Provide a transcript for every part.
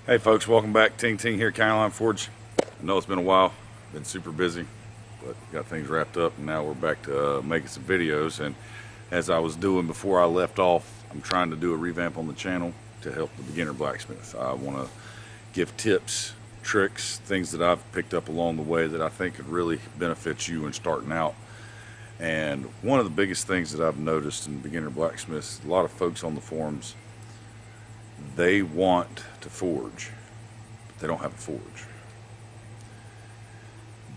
Hey folks, welcome back. Ting Ting here, Caroline Forge. I know it's been a while, been super busy, but got things wrapped up and now we're back to making some videos. And as I was doing before I left off, I'm trying to do a revamp on the channel to help the beginner blacksmith. I want to give tips, tricks, things that I've picked up along the way that I think could really benefit you in starting out. And one of the biggest things that I've noticed in beginner blacksmiths, a lot of folks on the forums, they want to forge, but they don't have a forge.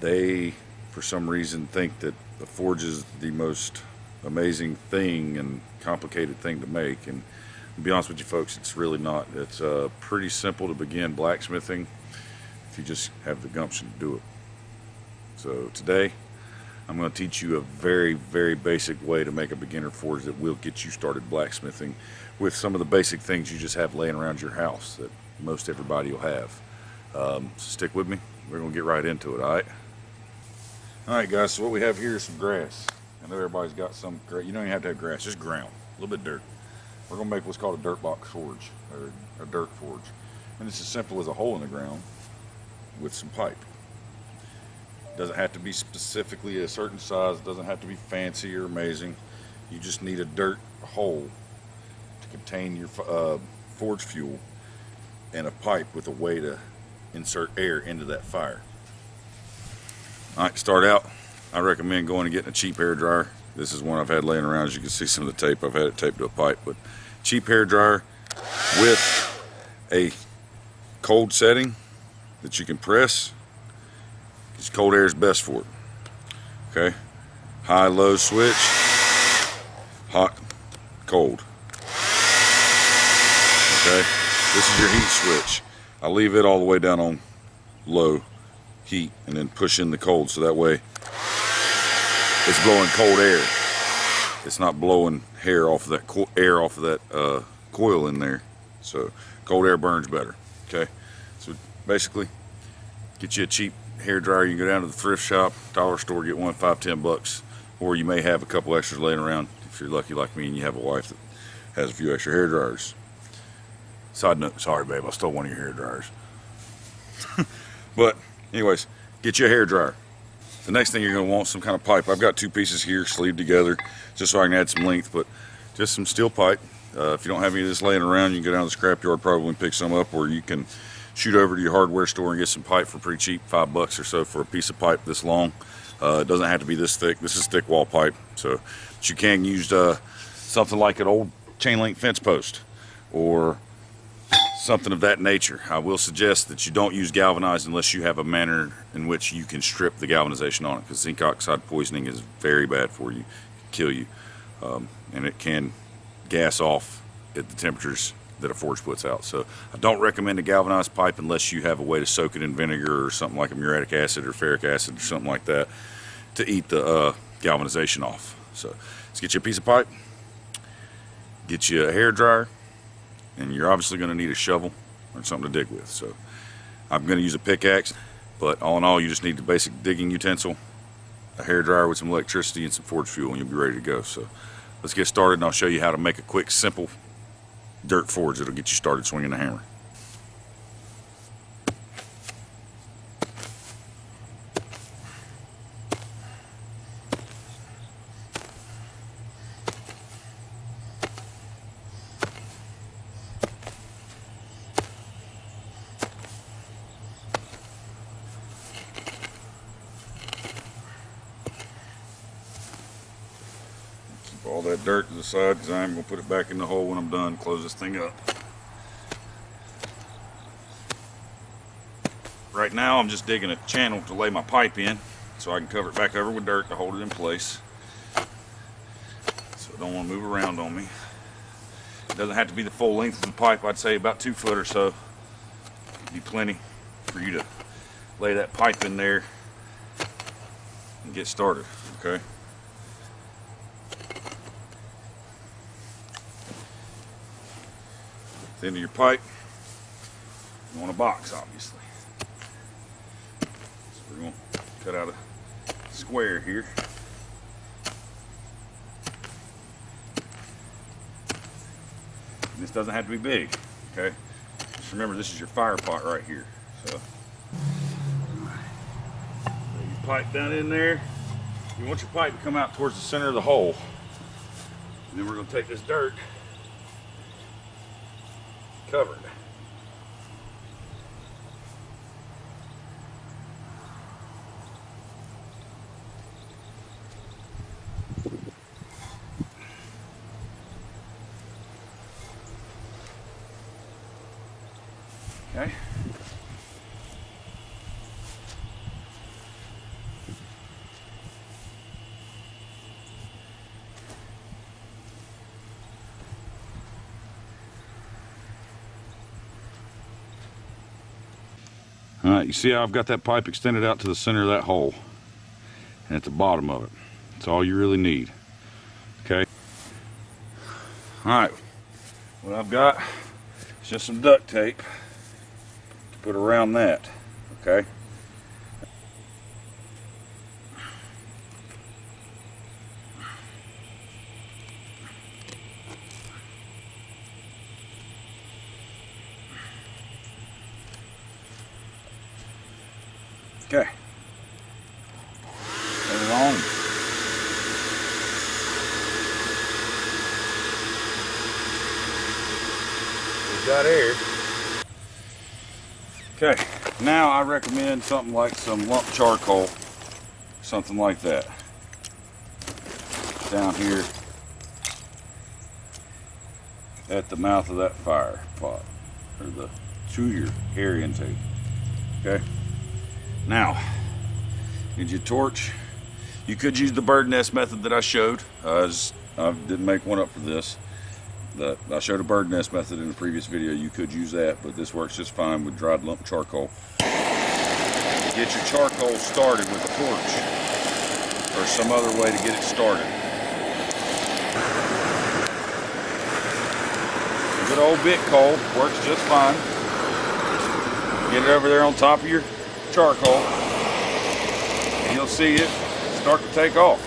They, for some reason, think that the forge is the most amazing thing and complicated thing to make. And to be honest with you folks, it's really not. It's pretty simple to begin blacksmithing if you just have the gumption to do it. So today, I'm going to teach you a very, very basic way to make a beginner forge that will get you started blacksmithing with some of the basic things you just have laying around your house that most everybody will have. So stick with me. We're going to get right into it, all right? All right, guys, so what we have here is some grass. I know everybody's got some grass. You don't even have to have grass, just ground, a little bit of dirt. We're going to make what's called a dirt box forge, or a dirt forge. And it's as simple as a hole in the ground with some pipe. Doesn't have to be specifically a certain size, doesn't have to be fancy or amazing. You just need a dirt hole to contain your forge fuel and a pipe with a way to insert air into that fire. Alright, to start out, I recommend going and getting a cheap hair dryer. This is one I've had laying around. As you can see some of the tape, I've had it taped to a pipe, but cheap hair dryer with a cold setting that you can press. Cold air is best for it. Okay, high, low switch, hot, cold. Okay, this is your heat switch. I leave it all the way down on low heat and then push in the cold, so that way it's blowing cold air. It's not blowing hair off of that coil in there. So cold air burns better. Okay, so basically, get you a cheap hair dryer. You can go down to the thrift shop, dollar store, get one, $5–10, or you may have a couple extras laying around if you're lucky like me and you have a wife that has a few extra hair dryers. Side note, sorry babe, I stole one of your hair dryers. But anyways, get you a hair dryer. The next thing you're going to want some kind of pipe. I've got two pieces here sleeved together just so I can add some length, but just some steel pipe. If you don't have any of this laying around, you can go down to the scrapyard probably and pick some up, or you can shoot over to your hardware store and get some pipe for pretty cheap, $5 or so for a piece of pipe this long. It doesn't have to be this thick. This is thick wall pipe, so but you can use something like an old chain link fence post or something of that nature. I will suggest that you don't use galvanized unless you have a manner in which you can strip the galvanization on it, because zinc oxide poisoning is very bad for you, kill you, and it can gas off at the temperatures that a forge puts out. So I don't recommend a galvanized pipe unless you have a way to soak it in vinegar or something like a muriatic acid or ferric acid or something like that to eat the galvanization off. So let's get you a piece of pipe, get you a hair dryer, and you're obviously going to need a shovel or something to dig with. So I'm going to use a pickaxe, but all in all, you just need the basic digging utensil, a hair dryer with some electricity, and some forge fuel, and you'll be ready to go. So let's get started, and I'll show you how to make a quick, simple dirt forge that'll get you started swinging the hammer. Keep all that dirt to the side because I'm going to put it back in the hole when I'm done. Close this thing up. Right now I'm just digging a channel to lay my pipe in so I can cover it back over with dirt to hold it in place, so it don't want to move around on me. It doesn't have to be the full length of the pipe. I'd say about 2 foot or so would be plenty for you to lay that pipe in there and get started. Okay, at the end of your pipe you want a box, obviously. So we're going to cut out a square here. And this doesn't have to be big, okay? Remember, this is your fire pot right here. So, your pipe down in there. You want your pipe to come out towards the center of the hole. And then we're going to take this dirt, cover it. Okay. All right, you see how I've got that pipe extended out to the center of that hole and at the bottom of it. That's all you really need. Okay. All right, what I've got is just some duct tape to put around that. Okay. Okay. Turn it on. We've got air. Okay, now I recommend something like some lump charcoal, something like that. Down here at the mouth of that fire pot, or to your air intake. Okay. Now, need your torch. You could use the bird nest method that I showed. I didn't make one up for this. I showed a bird nest method in the previous video. You could use that, but this works just fine with dried lump charcoal. Get your charcoal started with a torch or some other way to get it started. Good old bit coal works just fine. Get it over there on top of your charcoal and you'll see it start to take off.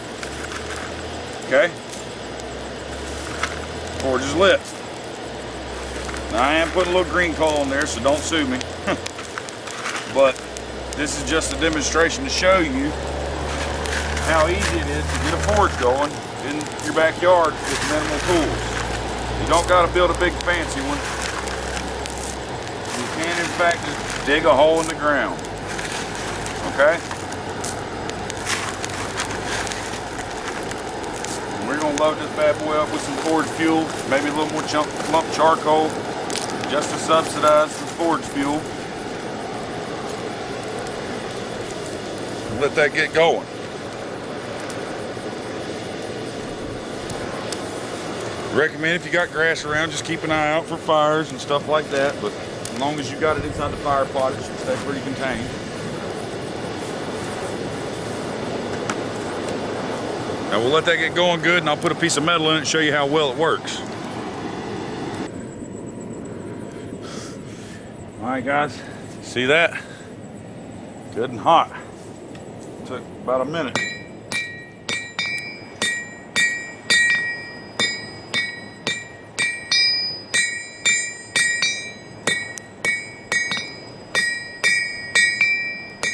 Okay? Forge is lit. Now I am putting a little green coal in there, so don't sue me. But this is just a demonstration to show you how easy it is to get a forge going in your backyard with minimal tools. You don't got to build a big fancy one. You can in fact just dig a hole in the ground. Okay? And we're going to load this bad boy up with some forge fuel, maybe a little more lump charcoal, just to subsidize the forge fuel. And let that get going. Recommend if you got grass around, just keep an eye out for fires and stuff like that, but as long as you got it inside the fire pot, it should stay pretty contained. Now we'll let that get going good, and I'll put a piece of metal in it and show you how well it works. All right, guys, see that? Good and hot. Took about a minute.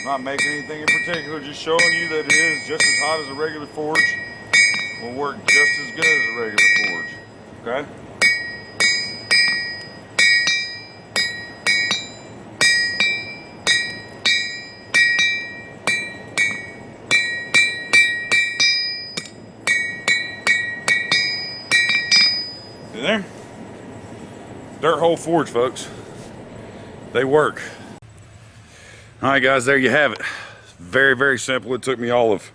Not making anything in particular, just showing you that it is just as hot as a regular forge. Will work just as good as a regular forge. Okay? See there? Dirt hole forge, folks. They work. All right, guys, there you have it. Very, very simple. It took me all of,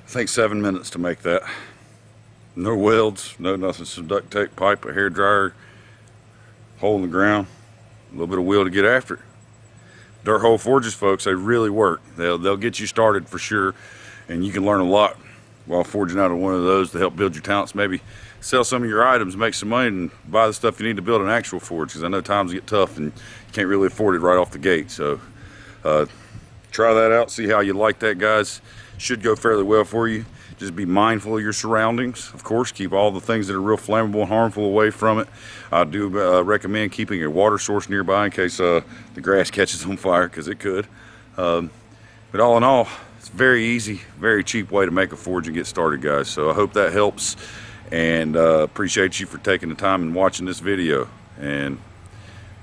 I think, 7 minutes to make that. No welds, no nothing. Some duct tape, pipe, a hair dryer, hole in the ground, a little bit of wheel to get after it. Dirt hole forges, folks, they really work. They'll get you started for sure, and you can learn a lot while forging out of one of those to help build your talents. Maybe sell some of your items, make some money, and buy the stuff you need to build an actual forge, because I know times get tough and you can't really afford it right off the gate. So try that out, see how you like that, guys. Should go fairly well for you. Just be mindful of your surroundings. Of course, keep all the things that are real flammable and harmful away from it. I do recommend keeping a water source nearby in case the grass catches on fire, because it could. But all in all, it's very easy, very cheap way to make a forge and get started, guys. So I hope that helps, and appreciate you for taking the time and watching this video. And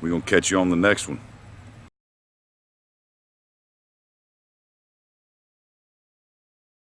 we're going to catch you on the next one.